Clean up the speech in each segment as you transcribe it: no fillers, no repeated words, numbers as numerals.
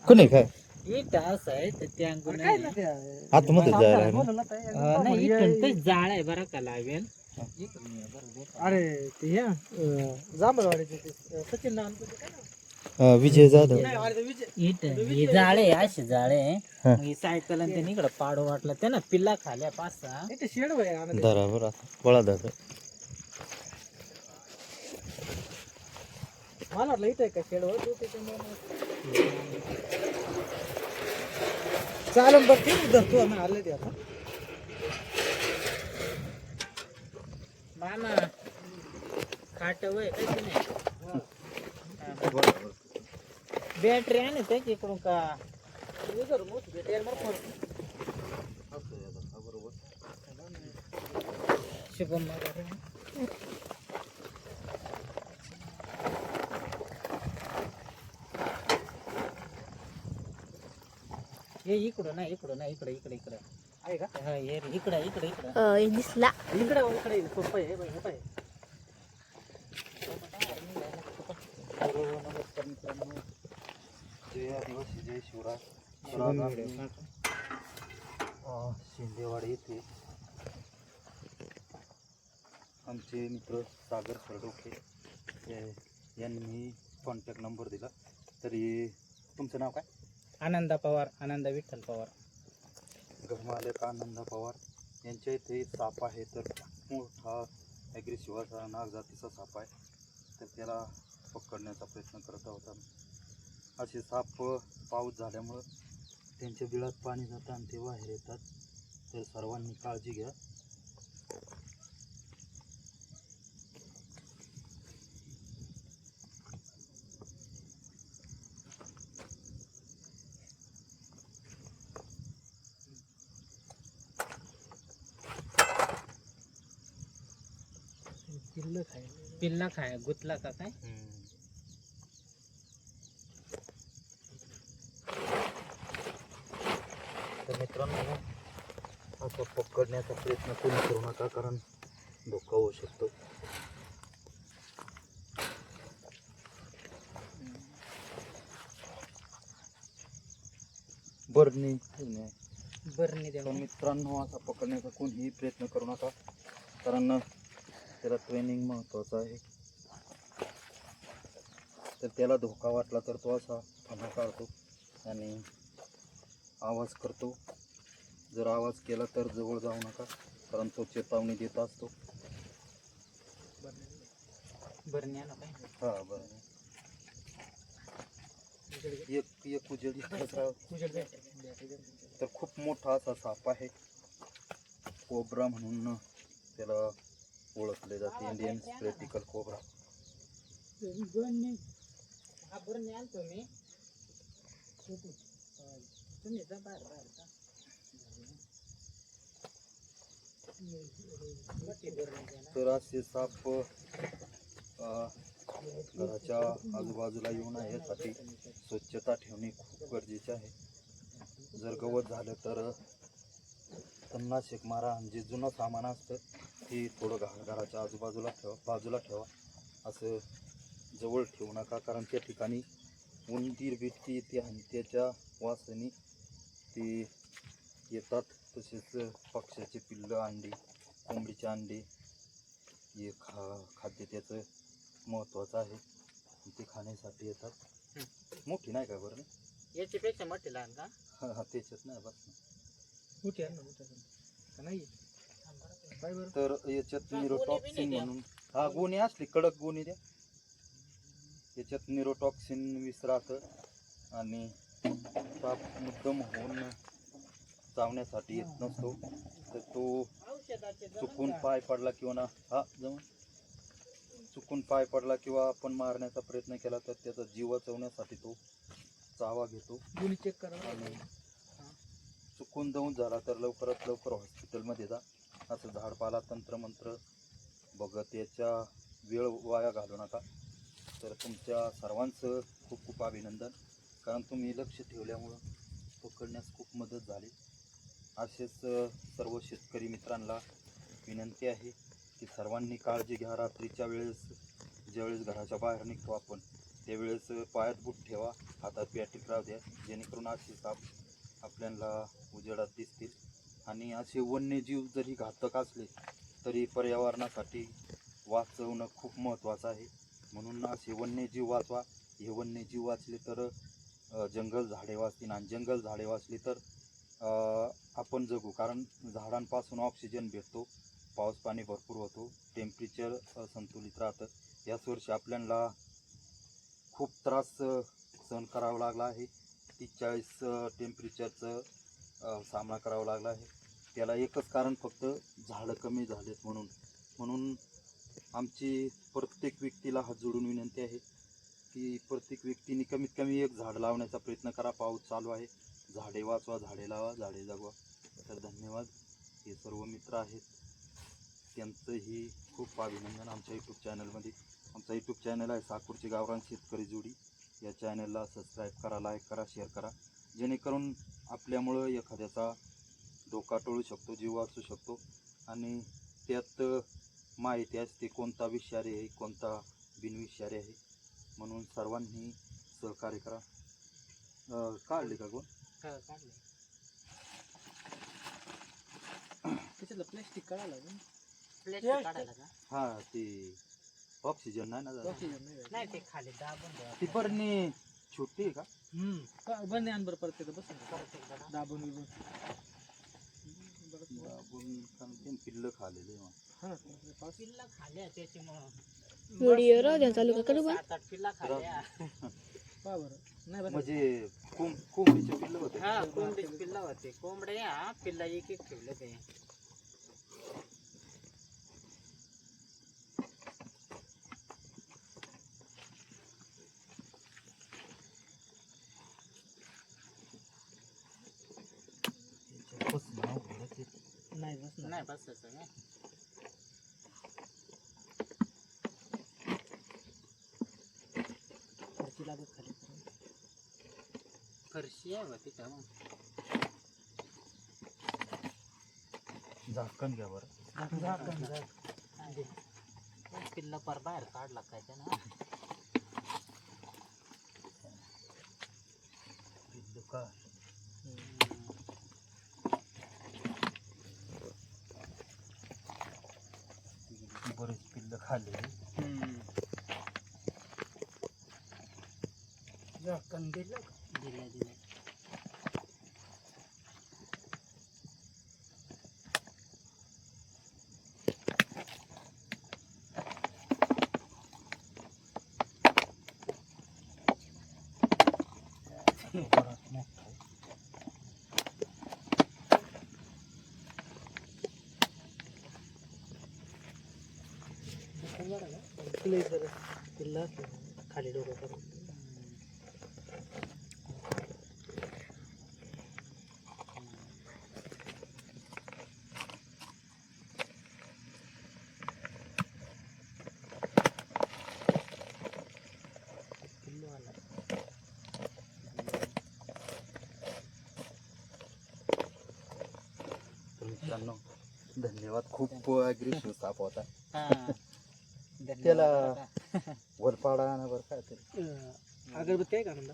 कोणी काय इट असं आहे तर त्या अंगून आतमध्ये जायला आहे ना? नाही इथून ते जाळ आहे बरं का लागेल. अरे ते हे जांभळवाडीचे ते सचिन नाव विजय जाधव इट ही जाळे अशी जाळे हा. ही सायकल आणि ते इकडं पाडू वाटलं ते ना पिल्ला खाल्या 5-6 ते शेड वय आनंद धरा बरं पळा दादा मला वाटलं इथं आहे का शेड वर तू चालून बघ ते धरतो आम्ही आले ते आता मामा खाट वय काही नाही बॅटरी आहे ना त्याच्याकडून का शुभम हे इकडं ना इकडं ना इकडे इकडे इकडे आहे का हा हे इकडे इकडे इकडे दिसला इकडे सोपं आहे बघ, हे पाय. नमस्कार मित्रांनो जय आदिवासी जय शिवराय तर आज आम्ही, शिंदेवाडी येथे आमचे मित्र सागर सरडोके यांनी कॉन्टॅक्ट नंबर दिला. तरी तुमचं नाव काय? आनंदा पवार आनंदा विठ्ठल पवार गरमालक आनंदा पवार यांच्या इथे साप आहे. तर मोठा ॲग्रेसिव्ह असा नाग जातीचा साप आहे. तर त्याला पकडण्याचा प्रयत्न करत आहोत आम्ही. असे साप पाऊस झाल्यामुळं त्यांच्या बिळात पाणी जातं आणि ते बाहेर येतात. तर सर्वांनी काळजी घ्या. पिल्ला खाय गुतला का काय तर मित्रांनो असं पकडण्याचा प्रयत्न कोणी करू नका, कारण धोका होऊ शकतो. बरणी बरणी द्या तर मित्रांनो असा पकडण्याचा कोणीही प्रयत्न करू नका, कारण त्याला ट्रेनिंग महत्त्वाचं आहे. तर त्याला धोका वाटला तर तो असा फणा काढतो आणि आवाज करतो. जर आवाज केला तर जवळ जाऊ नका, कारण तो चेतावणी देत असतो. बरणी आणा काय हां बरं. एक उजेडी तर खूप मोठा असा साप आहे. कोब्रा म्हणून त्याला ओळखले जाते, इंडियन स्प्रेटिकल कोब्रा. बरणी आणतो मी तुम्ही जा बाहेर बाहेर का तर असे साप घराच्या आजूबाजूला येऊ नये यासाठी स्वच्छता ठेवणे खूप गरजेचे आहे. जर गवत झालं तर तणनाशक मारा. आणि जे जुनं सामान असतं ते थोडं घराच्या बाजूला ठेवा. असं जवळ ठेवू नका, कारण त्या ठिकाणी उंदीर बिटकी येते आणि त्याच्या वासाने ते येतात. तसेच पक्ष्याचे पिल्लं, अंडी, कोंबडीचे अंडे हे खाद्य त्याचं महत्त्वाचं आहे. ते खाण्यासाठी येतात. मोठी नाही काय बरं याच्यापेक्षा मोठी लहान का हां त्याच्यात नाही बस. मोठी आहे ना मोठ्या नाही तर याच्यात निरोटॉक्सिन म्हणून गोणी असली कडक गोणी द्या. याच्यात निरोटॉक्सिन विष राहतं आणि साप मुद्दाम होऊन चावण्यासाठी येत नसतो. तर तो चुकून पाय पडला किंवा ना चुकून पाय पडला किंवा आपण मारण्याचा प्रयत्न केला तर त्याचा जीव वाचवण्यासाठी तो चावा घेतो. गोळी चेक करा आणि चुकून दौंड झाला तर लवकरात लवकर हॉस्पिटलमध्ये जा. असं झाडपाला तंत्रमंत्र बघत याच्या वेळ वाया घालू नका. तर तुमच्या सर्वांचं खूप खूप अभिनंदन, कारण तुम्ही लक्ष ठेवल्यामुळं पकडण्यास खूप मदत झाली. असेच सर्व शेतकरी मित्रांना विनंती आहे की सर्वांनी काळजी घ्या. रात्रीच्या वेळेस ज्यावेळेस घराच्या बाहेर निघतो आपण त्यावेळेस पायात बूट ठेवा, हातात बॅटरी राहू द्या, जेणेकरून असे साप आपल्याला उजेडात दिसतील. आणि असे वन्यजीव जरी घातक असले तरी पर्यावरणासाठी वाचवणं खूप महत्त्वाचं आहे. म्हणून असे वन्यजीव वाचवा. हे वन्यजीव वाचले तर जंगल झाडे वाचतील, आणि जंगल झाडे वाचली तर आपण जगू. कारण झाडांपासून ऑक्सिजन भेटतो, पाऊस पाणी भरपूर होतो, टेम्परेचर संतुलित राहतं. याच वर्षी आपल्याला खूप त्रास सहन करावा लागला आहे. 43 टेम्परेचरचं सामना करावा लागला आहे. त्याला एकच कारण फक्त झाडं कमी झालेत म्हणून आमची प्रत्येक व्यक्तीला हात जोडून विनंती आहे की प्रत्येक व्यक्तीने कमीत कमी एक झाड लावण्याचा प्रयत्न करा. पाऊस चालू आहे, झाडे वाचवा, झाडे लावा, झाडे जगवा. तर धन्यवाद. हे सर्व मित्र आहेत, त्यांचंही खूप अभिनंदन आमच्या यूट्यूब चॅनलमध्ये. आमचा यूट्यूब चॅनल आहे साकूरचे गावरान शेतकरी जोडी. या चॅनलला सबस्क्राईब करा, लाईक करा, शेअर करा, जेणेकरून आपल्यामुळं एखाद्याचा धोका टळू शकतो, जीव वाचू शकतो. आणि त्यात माहिती असते कोणता विषारी आहे, कोणता बिनविषारी आहे. म्हणून सर्वांनी सहकार्य करा. काढले का कोण? काढलं त्याच्यातलं प्लॅस्टिक काढायला लागेल. प्लेट काढायला का? हा, ते ऑक्सिजन नाही ना झालं. ऑक्सिजन नाही नाही ते खाली दाबून द्या. ती बरणी छोटी आहे का? बंद आण बरं परत तिथं बसून दाबून बिबून. पिल्लं खालेले हा पिल्ला खाल्या त्याच्यामुळं व्हिडिओ राहू द्या चालू का करू बा 7-8 पिल्ला खाल्या. पहा बरं. नाही बरं म्हणजे कोंबडीचे पिल्लं होते. हा कोंबडीच पिल्ला होते. कोंबड्या पिल्ला एक एक ठेवले ते. नाही बस नाही बसायचं का? फरशी लागत खाली. फरशी आहे बा तिथं मग. झाकण घ्या बरं. आणि पिल्ला पर बाहेर काढला काय त्यानं. पिल्लं का? बरेच पिल्लं खाल्ले. झाकण दिलं का? दिल्या. बराच मोठा आहे. पिल्ला खाली डोकं करून. पिल्लू आला. तर मित्रांनो, धन्यवाद. खूप अग्रेसिव्ह साप होता. हा. त्याला वरपाडा ना बरं काय तरी. अगरबत्ती आहे का नंदा?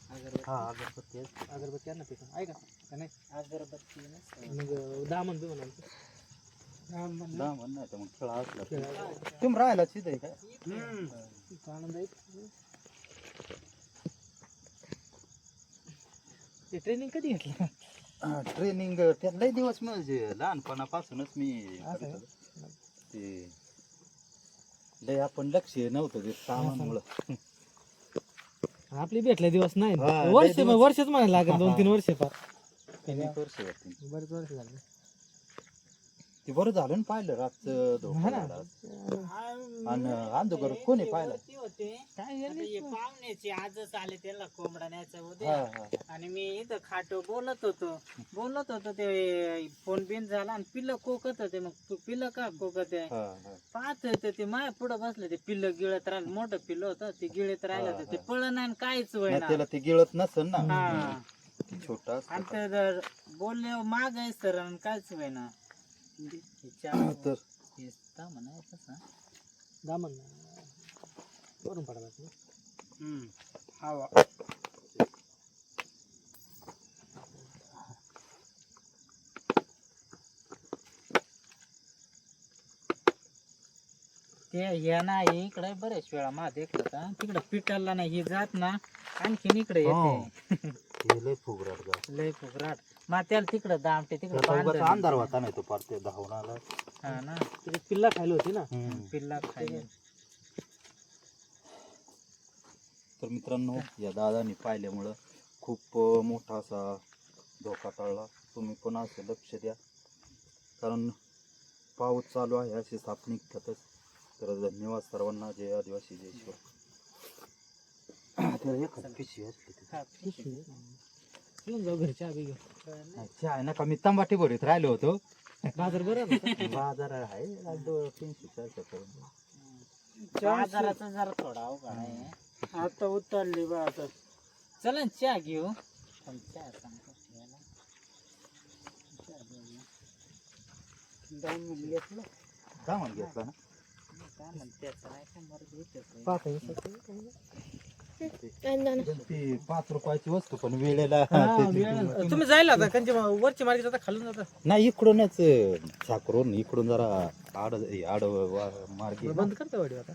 अगरबत्ती. हा, अगरबत्ती आहे. अगरबत्ती आहे ना तिथं आहे का नाही? अगरबत्ती नसतं. मग दामन बिमन आणतो. दामन नाही तर मग खेळा असला तुम्ही राहायला तिथं आहे काय? आनंद आहे. ते ट्रेनिंग कधी घेतलं? ट्रेनिंग त्यात लय दिवस म्हणजे लहानपणापासूनच मी करत होतो. ते लय आपण लक्ष नव्हतं ते कामामुळं. आपली भेटले दिवस नाही. हा, वर्ष लय दिवस. वर्षच म्हणायला लागेल. 2-3 वर्ष फार. अनेक वर्ष होती. बरेच वर्ष झाले. ते बरं झालं ना पाहिलं रातचं धोका हा ना. झाला. आणि अंधकार कोणी पाहिलं? वरती होते. काय आता हे पाहुण्याचे आजच आले त्याला कोंबडा न्यायचा हा उद्या. हा आणि मी इथं खाटो बोलत होतो ते फोन बिन झाला आणि पिल्लं कोकत होते. मग तू पिल्लं का कोकत आहे हा हा. पाहत होते ते माया पुढं बसले. ते पिल्लं गिळत राहिलं. मोठं पिल्लं होतं ते गिळत राहिलं होतं. ते पळलं नाही आणि काहीच नाही, होईना. त्याला ते गिळत नसेल ना. हा. छोटा आणि ते जर बोलले माग आहे सर आणि काहीच होईना. तर म्हणा तसा दामन वरून पडायला. हवा ते हे ना इकडे बरेच वेळा मा देखलं का तिकडे पिटाला नाही हे जात ना आणखीन इकडे येते हे लय फुगराट गा. लय फुकराट मा त्याला तिकडे दामटे तिकडे त्याचा उगाच बांधलं. अंधार होता नाही तो पार ते धावून आला. हा ना त्याची पिल्ला खायला होती ना. पिल्ला खायला तर मित्रांनो या दादानी पाहिल्यामुळं खूप मोठा असा धोका टळला. तुम्ही पण असं लक्ष द्या कारण पाऊस चालू आहे अशी साप निघतातच. तर धन्यवाद सर्वांना. जय आदिवासी जय शिव. त्याला एखादी पिशवी असली तिथे. घेऊन जाऊ घरच्या आधी घेऊन. अच्छा आहे ना का मी तंबाटी भरीत राहिलो होतो. बाजार बरं होता. बाजार आहे 300-400 पर्यंत. बाजाराचा जरा थोडा अवघड आहे. आता उतरली बा आता चला ना चहा घेऊ. पण चहा सांगतो घ्यायला. दामून घेतलं काय म्हणून घेतला ना. काय म्हणते त्याचं नाही का मर्जी येतेच. पाहता येतं. ती 5 रुपयाची वस्तू पण वेळेला तुम्ही जायला आता कंची वरची मार्केट आता खालून जाता. नाही इकडूनच साकरून इकडून जरा आड मार्गे बंद करता वाडी आता.